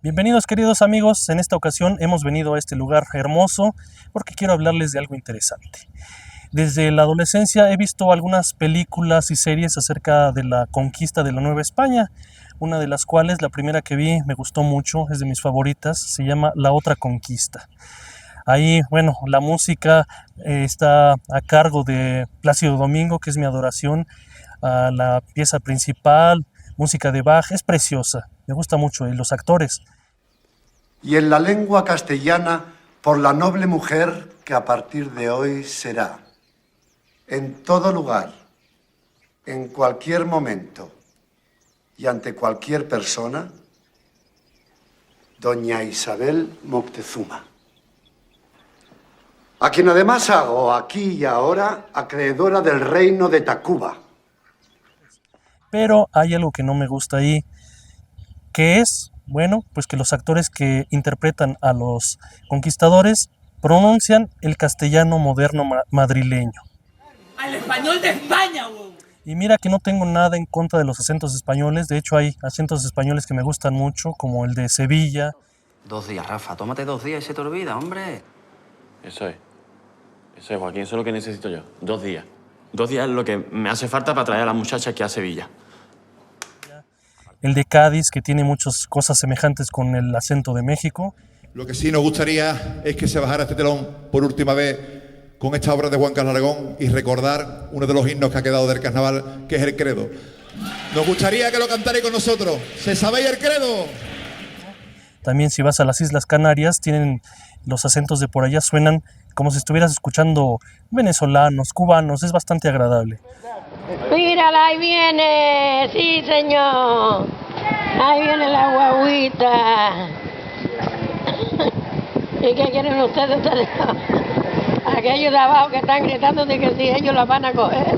Bienvenidos queridos amigos, en esta ocasión hemos venido a este lugar hermoso porque quiero hablarles de algo interesante. Desde la adolescencia he visto algunas películas y series acerca de la conquista de la Nueva España, una de las cuales, la primera que vi, me gustó mucho, es de mis favoritas, se llama La Otra Conquista. Ahí, bueno, la música está a cargo de Plácido Domingo, que es mi adoración, a la pieza principal, música de Bach, es preciosa, me gusta mucho, y los actores. Y en la lengua castellana, por la noble mujer que a partir de hoy será, en todo lugar, en cualquier momento y ante cualquier persona, doña Isabel Moctezuma, a quien además hago aquí y ahora acreedora del reino de Tacuba. Pero hay algo que no me gusta ahí, que es, bueno, pues que los actores que interpretan a los conquistadores pronuncian el castellano moderno madrileño. ¡Al español de España, wow! Y mira que no tengo nada en contra de los acentos españoles, de hecho hay acentos españoles que me gustan mucho, como el de Sevilla. 2 días, Rafa, tómate 2 días y se te olvida, hombre. Eso es, Joaquín, eso es lo que necesito yo. 2 días. 2 días es lo que me hace falta para traer a la muchacha aquí a Sevilla. El de Cádiz, que tiene muchas cosas semejantes con el acento de México. Lo que sí nos gustaría es que se bajara este telón por última vez con esta obra de Juan Carlos Aragón y recordar uno de los himnos que ha quedado del carnaval, que es el Credo. Nos gustaría que lo cantarais con nosotros. ¿Se sabéis el Credo? También si vas a las Islas Canarias, tienen los acentos de por allá, suenan como si estuvieras escuchando venezolanos, cubanos, es bastante agradable. Mírala, ahí viene, sí señor, ahí viene la guaguita. ¿Y qué quieren ustedes? Aquellos de abajo que están gritando de que si ellos la van a coger.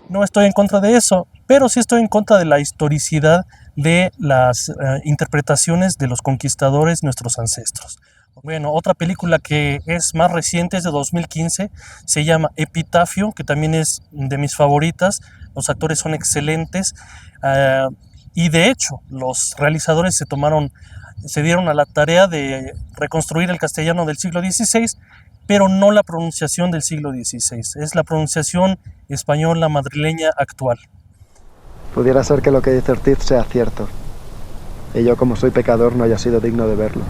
No estoy en contra de eso, pero sí estoy en contra de la historicidad de las interpretaciones de los conquistadores, nuestros ancestros. Bueno, otra película que es más reciente, es de 2015, se llama Epitafio, que también es de mis favoritas. Los actores son excelentes y de hecho los realizadores se dieron a la tarea de reconstruir el castellano del siglo XVI, pero no la pronunciación del siglo XVI, es la pronunciación española madrileña actual. Pudiera ser que lo que dice Ortiz sea cierto, y yo, como soy pecador, no haya sido digno de verlo.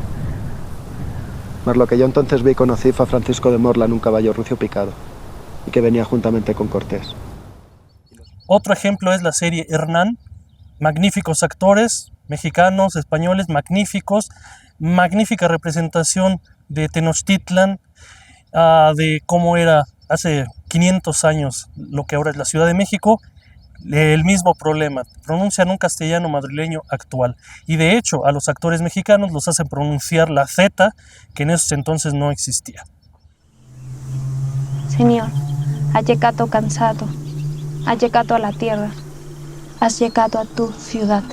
Mas lo que yo entonces vi y conocí fue a Francisco de Morla, un caballo rucio picado, y que venía juntamente con Cortés. Otro ejemplo es la serie Hernán, magníficos actores, mexicanos, españoles, magníficos, magnífica representación de Tenochtitlan, de cómo era hace 500 años lo que ahora es la Ciudad de México. El mismo problema, pronuncian un castellano madrileño actual y de hecho a los actores mexicanos los hacen pronunciar la Z, que en esos entonces no existía. Señor, has llegado cansado, has llegado a la tierra, has llegado a tu ciudad.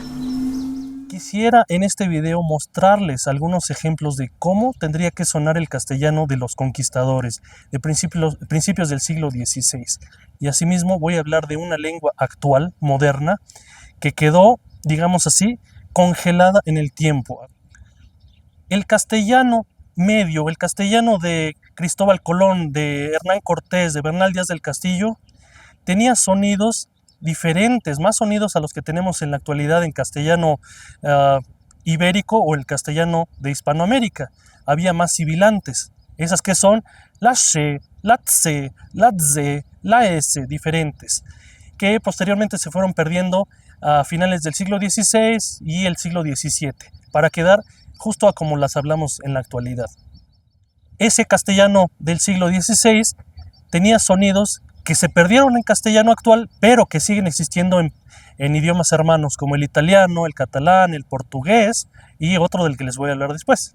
Quisiera en este video mostrarles algunos ejemplos de cómo tendría que sonar el castellano de los conquistadores de principios del siglo XVI. Y asimismo voy a hablar de una lengua actual, moderna, que quedó, digamos así, congelada en el tiempo. El castellano medio, el castellano de Cristóbal Colón, de Hernán Cortés, de Bernal Díaz del Castillo, tenía sonidos diferentes, más sonidos a los que tenemos en la actualidad en castellano ibérico o el castellano de Hispanoamérica. Había más sibilantes, esas que son la she, la tse, la tze, la s, diferentes, que posteriormente se fueron perdiendo a finales del siglo XVI y el siglo XVII, para quedar justo a como las hablamos en la actualidad. Ese castellano del siglo XVI tenía sonidos que se perdieron en castellano actual, pero que siguen existiendo en idiomas hermanos como el italiano, el catalán, el portugués y otro del que les voy a hablar después.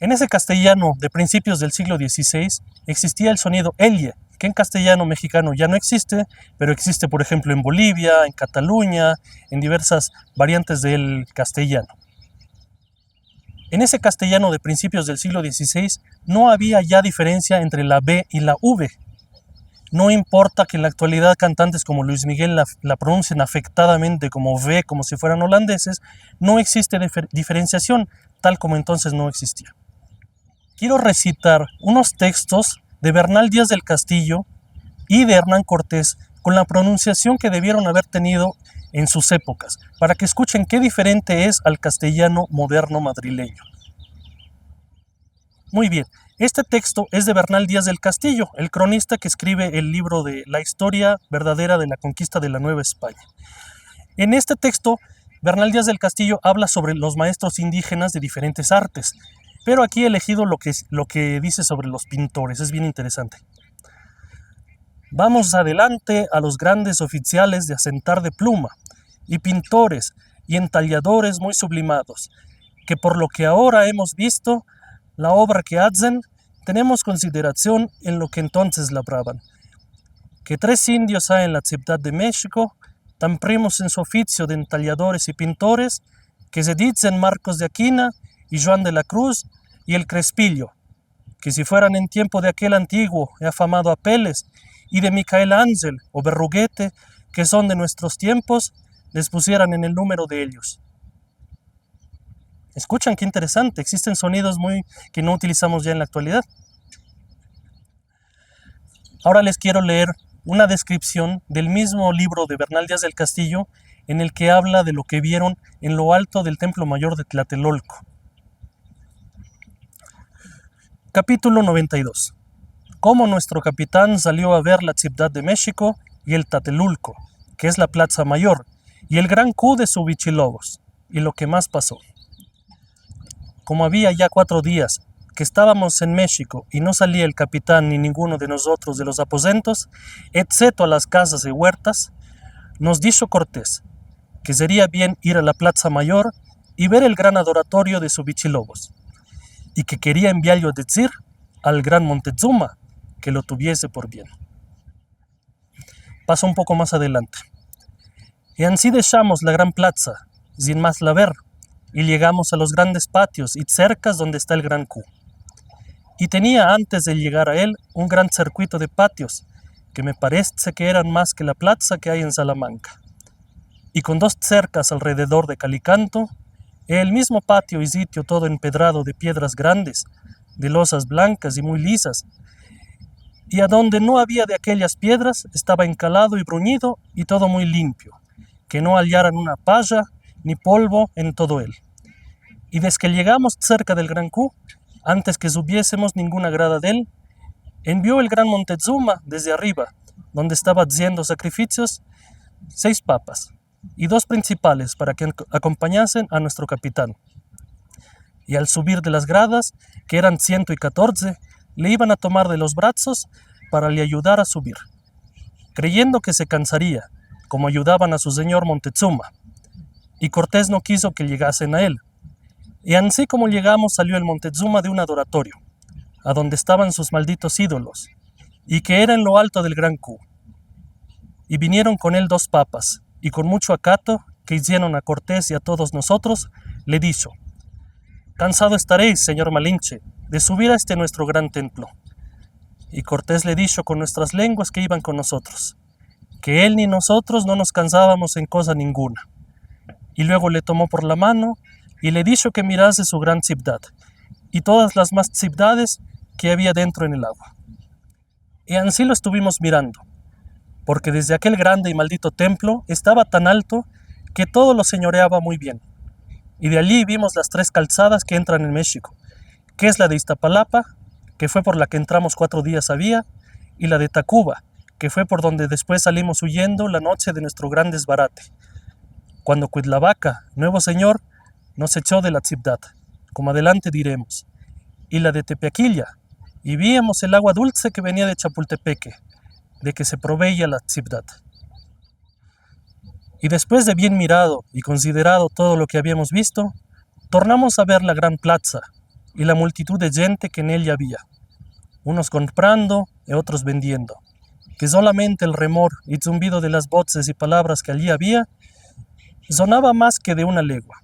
En ese castellano de principios del siglo XVI existía el sonido elle, que en castellano mexicano ya no existe, pero existe por ejemplo en Bolivia, en Cataluña, en diversas variantes del castellano. En ese castellano de principios del siglo XVI no había ya diferencia entre la B y la V. No importa que en la actualidad cantantes como Luis Miguel la pronuncien afectadamente como V, como si fueran holandeses, no existe diferenciación, tal como entonces no existía. Quiero recitar unos textos de Bernal Díaz del Castillo y de Hernán Cortés con la pronunciación que debieron haber tenido en sus épocas, para que escuchen qué diferente es al castellano moderno madrileño. Muy bien, este texto es de Bernal Díaz del Castillo, el cronista que escribe el libro de La historia verdadera de la conquista de la Nueva España. En este texto, Bernal Díaz del Castillo habla sobre los maestros indígenas de diferentes artes, pero aquí he elegido lo que dice sobre los pintores, es bien interesante. Vamos adelante a los grandes oficiales de asentar de pluma, y pintores y entalladores muy sublimados, que por lo que ahora hemos visto, la obra que hacen, tenemos consideración en lo que entonces labraban. Que 3 indios hay en la ciudad de México, tan primos en su oficio de entalladores y pintores, que se dicen Marcos de Aquina y Juan de la Cruz y el Crespillo, que si fueran en tiempo de aquel antiguo y afamado Apeles y de Micael Ángel o Berruguete, que son de nuestros tiempos, les pusieran en el número de ellos. Escuchan qué interesante, existen sonidos que no utilizamos ya en la actualidad. Ahora les quiero leer una descripción del mismo libro de Bernal Díaz del Castillo, en el que habla de lo que vieron en lo alto del Templo Mayor de Tlatelolco. Capítulo 92. Cómo nuestro capitán salió a ver la Ciudad de México y el Tlatelolco, que es la Plaza Mayor, y el gran Q de Subichilobos, y lo que más pasó. Como había ya 4 días que estábamos en México y no salía el capitán ni ninguno de nosotros de los aposentos, excepto a las casas y huertas, nos dijo Cortés que sería bien ir a la Plaza Mayor y ver el gran adoratorio de Subichilobos, y que quería enviarlo a decir al gran Montezuma que lo tuviese por bien. Paso un poco más adelante. Y así dejamos la gran plaza, sin más la ver, y llegamos a los grandes patios y cercas donde está el gran Q. Y tenía antes de llegar a él un gran circuito de patios, que me parece que eran más que la plaza que hay en Salamanca. Y con 2 cercas alrededor de Calicanto, el mismo patio y sitio todo empedrado de piedras grandes, de losas blancas y muy lisas, y a donde no había de aquellas piedras estaba encalado y bruñido y todo muy limpio, que no hallaran una palla ni polvo en todo él. Y desde que llegamos cerca del gran Q, antes que subiésemos ninguna grada de él, envió el gran Montezuma desde arriba, donde estaba haciendo sacrificios, 6 papas y 2 principales para que acompañasen a nuestro capitán. Y al subir de las gradas, que eran 114, le iban a tomar de los brazos para le ayudar a subir, creyendo que se cansaría, como ayudaban a su señor Montezuma. Y Cortés no quiso que llegasen a él. Y así como llegamos salió el Montezuma de un adoratorio, a donde estaban sus malditos ídolos, y que era en lo alto del gran Q. Y vinieron con él 2 papas, y con mucho acato que hicieron a Cortés y a todos nosotros, le dijo: cansado estaréis, señor Malinche, de subir a este nuestro gran templo. Y Cortés le dijo con nuestras lenguas que iban con nosotros, que él ni nosotros no nos cansábamos en cosa ninguna. Y luego le tomó por la mano y le dijo que mirase su gran ciudad y todas las más ciudades que había dentro en el agua. Y así lo estuvimos mirando, porque desde aquel grande y maldito templo estaba tan alto que todo lo señoreaba muy bien. Y de allí vimos las 3 calzadas que entran en México, que es la de Iztapalapa, que fue por la que entramos 4 días había, y la de Tacuba, que fue por donde después salimos huyendo la noche de nuestro gran desbarate, cuando Cuitlahuaca, nuevo señor, nos echó de la ciudad, como adelante diremos, y la de Tepeaquilla, y víamos el agua dulce que venía de Chapultepeque, de que se proveía la ciudad. Y después de bien mirado y considerado todo lo que habíamos visto, tornamos a ver la gran plaza y la multitud de gente que en ella había, unos comprando y otros vendiendo, que solamente el remor y zumbido de las voces y palabras que allí había sonaba más que de una legua.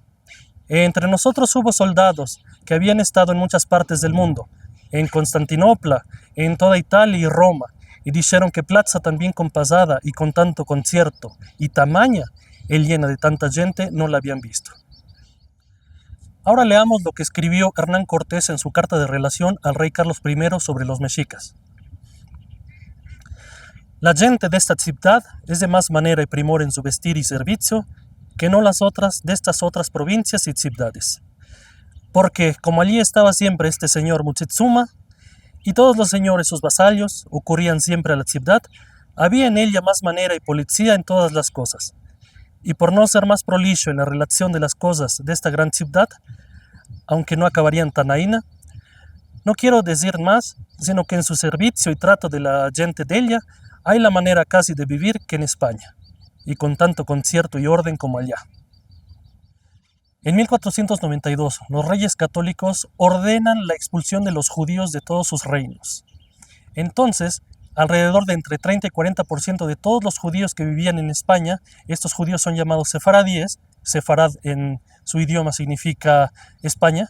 Entre nosotros hubo soldados que habían estado en muchas partes del mundo, en Constantinopla, en toda Italia y Roma, y dijeron que plaza tan bien compasada y con tanto concierto y tamaña, él llena de tanta gente, no la habían visto. Ahora leamos lo que escribió Hernán Cortés en su carta de relación al rey Carlos I sobre los mexicas. La gente de esta ciudad es de más manera y primor en su vestir y servicio que no las otras de estas otras provincias y ciudades. Porque como allí estaba siempre este señor Moctezuma, y todos los señores sus vasallos ocurrían siempre a la ciudad, había en ella más manera y policía en todas las cosas. Y por no ser más prolijo en la relación de las cosas de esta gran ciudad, aunque no acabarían tan aína, no quiero decir más, sino que en su servicio y trato de la gente de ella, hay la manera casi de vivir que en España, y con tanto concierto y orden como allá. En 1492, los reyes católicos ordenan la expulsión de los judíos de todos sus reinos. Entonces, alrededor de entre 30 y 40% de todos los judíos que vivían en España, estos judíos son llamados sefaradíes, sefarad en su idioma significa España,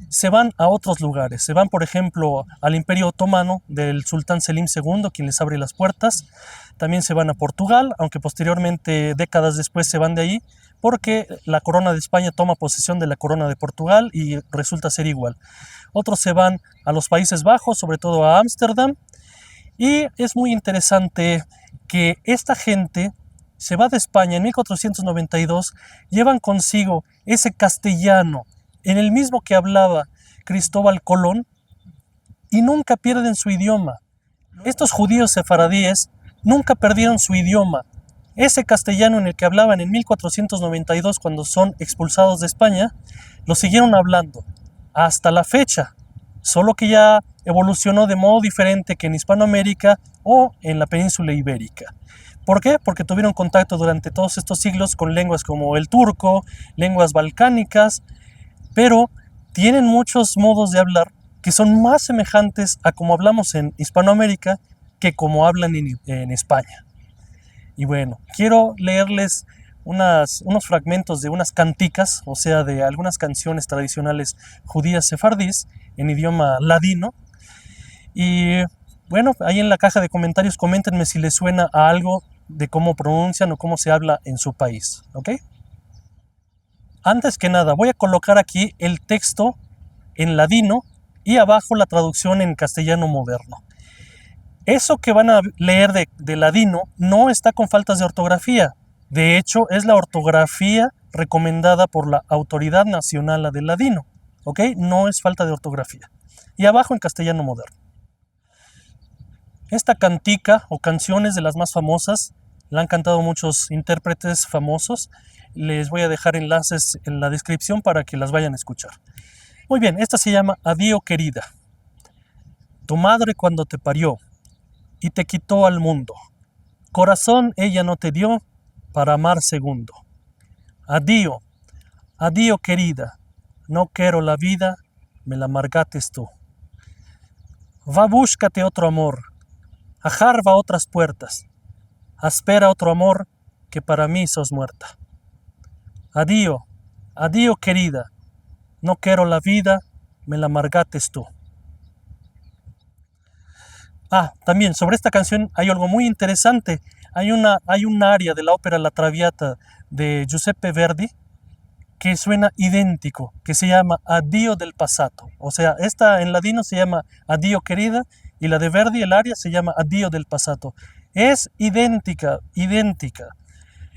se van a otros lugares. Se van, por ejemplo, al Imperio Otomano del sultán Selim II, quien les abre las puertas. También se van a Portugal, aunque posteriormente, décadas después, se van de ahí, porque la corona de España toma posesión de la corona de Portugal y resulta ser igual. Otros se van a los Países Bajos, sobre todo a Ámsterdam, y es muy interesante que esta gente se va de España en 1492, llevan consigo ese castellano, en el mismo que hablaba Cristóbal Colón, y nunca pierden su idioma. Estos judíos sefaradíes nunca perdieron su idioma. Ese castellano en el que hablaban en 1492 cuando son expulsados de España, lo siguieron hablando hasta la fecha, solo que ya evolucionó de modo diferente que en Hispanoamérica o en la península ibérica. ¿Por qué? Porque tuvieron contacto durante todos estos siglos con lenguas como el turco, lenguas balcánicas, pero tienen muchos modos de hablar que son más semejantes a como hablamos en Hispanoamérica que como hablan en España. Y bueno, quiero leerles unos fragmentos de unas canticas, o sea, de algunas canciones tradicionales judías sefardíes en idioma ladino. Y bueno, ahí en la caja de comentarios coméntenme si les suena a algo de cómo pronuncian o cómo se habla en su país, ¿ok? Antes que nada, voy a colocar aquí el texto en ladino y abajo la traducción en castellano moderno. Eso que van a leer de ladino no está con faltas de ortografía. De hecho, es la ortografía recomendada por la Autoridad Nacional del Ladino, ¿ok? No es falta de ortografía. Y abajo en castellano moderno. Esta cantica o canciones de las más famosas, la han cantado muchos intérpretes famosos. Les voy a dejar enlaces en la descripción para que las vayan a escuchar. Muy bien, esta se llama Adío querida. Tu madre cuando te parió y te quitó al mundo, corazón ella no te dio para amar segundo. Adío, adío querida, no quiero la vida, me la amargates tú. Va búscate otro amor, ajarva otras puertas, espera otro amor que para mí sos muerta. Adío, adío querida, no quiero la vida, me la amargates tú. También sobre esta canción hay algo muy interesante. Hay un aria de la ópera La Traviata de Giuseppe Verdi que suena idéntico, que se llama Addio del passato. O sea, esta en ladino se llama Addio querida y la de Verdi, el aria, se llama Addio del passato. Es idéntica.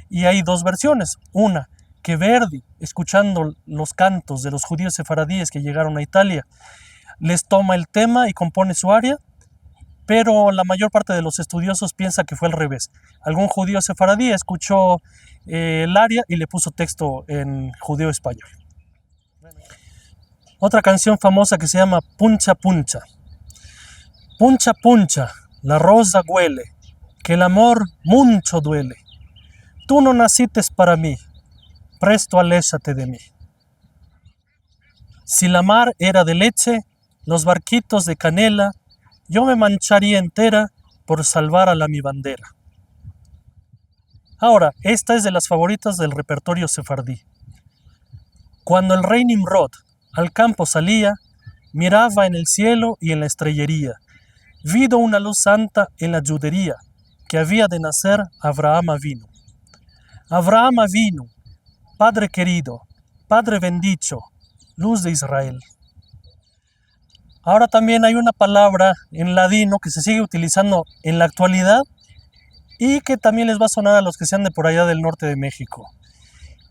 Y hay dos versiones. Una, que Verdi, escuchando los cantos de los judíos sefaradíes que llegaron a Italia, les toma el tema y compone su aria, pero la mayor parte de los estudiosos piensa que fue al revés. Algún judío sefaradí escuchó el aria y le puso texto en judeo español. Otra canción famosa que se llama Puncha Puncha. Puncha Puncha, la rosa huele, que el amor mucho duele. Tú no nacites para mí, presto aléjate de mí. Si la mar era de leche, los barquitos de canela, yo me mancharía entera por salvar a la mi bandera. Ahora, esta es de las favoritas del repertorio sefardí. Cuando el rey Nimrod al campo salía, miraba en el cielo y en la estrellería, Vido una luz santa en la judería, que había de nacer Abraham vino. Abraham vino, Padre querido, Padre bendito, luz de Israel. Ahora también hay una palabra en ladino que se sigue utilizando en la actualidad y que también les va a sonar a los que sean de por allá del norte de México.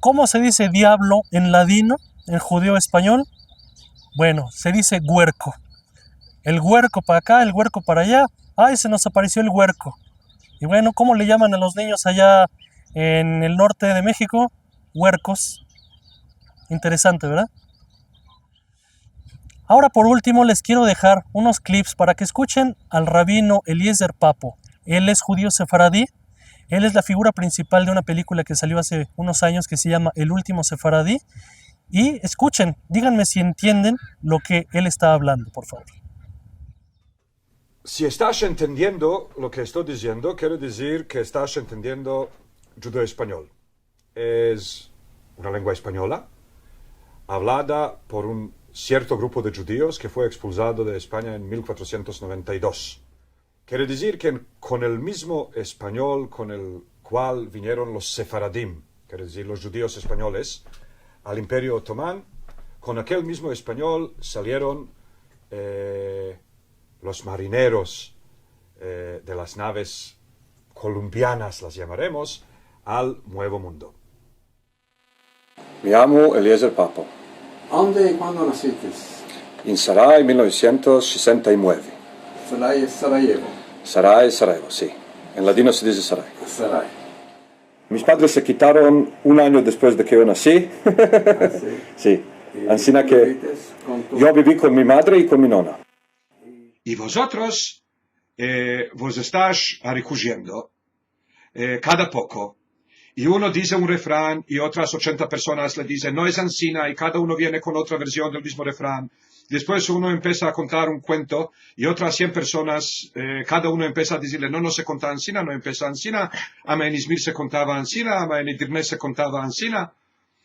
¿Cómo se dice diablo en ladino, en judío español? Bueno, se dice huerco. El huerco para acá, el huerco para allá. ¡Ay, se nos apareció el huerco! Y bueno, ¿cómo le llaman a los niños allá en el norte de México? Huercos. Interesante, ¿verdad? Ahora por último les quiero dejar unos clips para que escuchen al rabino Eliezer Papo. Él es judío sefaradí. Él es la figura principal de una película que salió hace unos años que se llama El último sefaradí. Y escuchen, díganme si entienden lo que él está hablando, por favor. Si estás entendiendo lo que estoy diciendo, quiero decir que estás entendiendo judeo-español. Es una lengua española, hablada por un cierto grupo de judíos que fue expulsado de España en 1492. Quiere decir que con el mismo español con el cual vinieron los sefaradim, quiere decir los judíos españoles, al Imperio Otomán, con aquel mismo español salieron los marineros de las naves colombianas, las llamaremos, al Nuevo Mundo. Me llamo Eliezer Papo. ¿Dónde y cuándo naciste? En Sarai, 1969. Sarai es Sarajevo. Sarai, Sarajevo, sí. En latino se dice Sarai. Sarai. Mis padres se quitaron un año después de que yo nací. ¿Ah, sí? Sí. Así que yo viví con mi madre y con mi nona. Y vosotros vos estás recogiendo cada poco. Y uno dice un refrán y otras 80 personas le dicen no es ansina y cada uno viene con otra versión del mismo refrán. Después uno empieza a contar un cuento y otras 100 personas, cada uno empieza a decirle no se contaba ansina, no empieza ansina, ama en Izmir se contaba ansina, ama en Edirne se contaba ansina.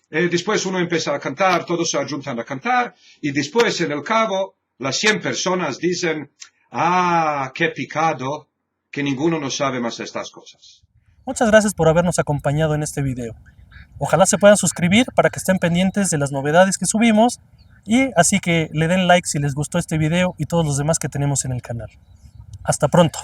Después uno empieza a cantar, todos se juntan a cantar y después en el cabo las 100 personas dicen qué picado, que ninguno no sabe más de estas cosas. Muchas gracias por habernos acompañado en este video. Ojalá se puedan suscribir para que estén pendientes de las novedades que subimos y así que le den like si les gustó este video y todos los demás que tenemos en el canal. Hasta pronto.